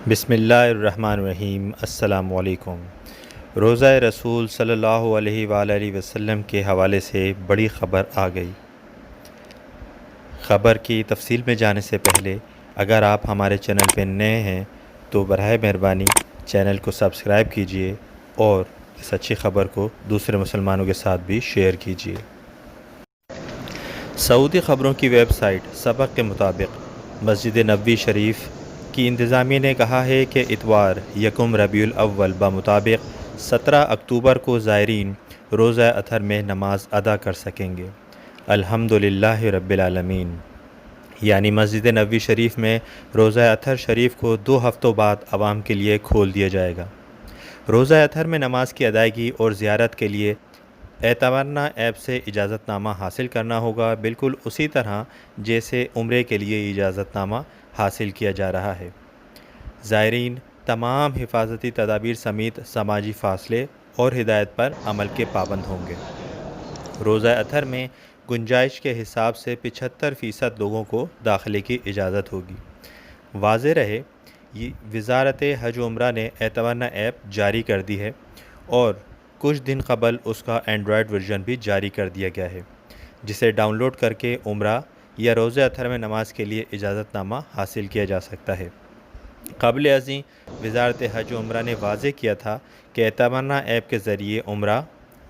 بسم اللہ الرحمن الرحیم۔ السلام علیکم۔ روزہ رسول صلی اللہ علیہ وآلہ وسلم کے حوالے سے بڑی خبر آ گئی۔ خبر کی تفصیل میں جانے سے پہلے اگر آپ ہمارے چینل پہ نئے ہیں تو براہ مہربانی چینل کو سبسکرائب کیجئے اور اس اچھی خبر کو دوسرے مسلمانوں کے ساتھ بھی شیئر کیجئے۔ سعودی خبروں کی ویب سائٹ سبق کے مطابق مسجد نبوی شریف کی انتظامیہ نے کہا ہے کہ اتوار یکم ربیع الاول بمطابق 17 اکتوبر کو زائرین روزہ اطہر میں نماز ادا کر سکیں گے۔ الحمدللہ رب العالمین، یعنی مسجد نبوی شریف میں روزہ اطہر شریف کو 2 ہفتوں بعد عوام کے لیے کھول دیا جائے گا۔ روزہ اطہر میں نماز کی ادائیگی اور زیارت کے لیے اعتمرنا ایپ سے اجازت نامہ حاصل کرنا ہوگا، بالکل اسی طرح جیسے عمرے کے لیے اجازت نامہ حاصل کیا جا رہا ہے۔ زائرین تمام حفاظتی تدابیر سمیت سماجی فاصلے اور ہدایت پر عمل کے پابند ہوں گے۔ روزہ اطہر میں گنجائش کے حساب سے 75% لوگوں کو داخلے کی اجازت ہوگی۔ واضح رہے، وزارت حج و عمرہ نے اعتمرنا ایپ جاری کر دی ہے اور کچھ دن قبل اس کا اینڈرائیڈ ورژن بھی جاری کر دیا گیا ہے، جسے ڈاؤن لوڈ کر کے عمرہ یا روزہ اطہر میں نماز کے لیے اجازت نامہ حاصل کیا جا سکتا ہے۔ قبل ازیں وزارت حج و عمرہ نے واضح کیا تھا کہ اعتمرنا ایپ کے ذریعے عمرہ،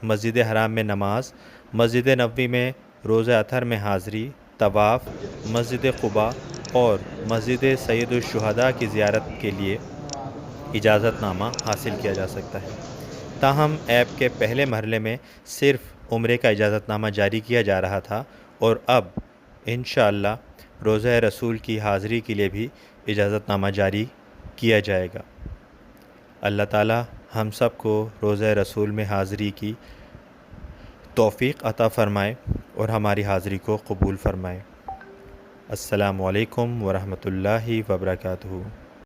مسجد حرام میں نماز، مسجد نبوی میں روزہ اطہر میں حاضری، طواف، مسجد قباء اور مسجد سید الشہداء کی زیارت کے لیے اجازت نامہ حاصل کیا جا سکتا ہے۔ تاہم ایپ کے پہلے مرحلے میں صرف عمرے کا اجازت نامہ جاری کیا جا رہا تھا اور اب انشاءاللہ روزہ رسول کی حاضری کے لیے بھی اجازت نامہ جاری کیا جائے گا۔ اللہ تعالی ہم سب کو روزہ رسول میں حاضری کی توفیق عطا فرمائے اور ہماری حاضری کو قبول فرمائے۔ السلام علیکم ورحمۃ اللہ وبرکاتہ۔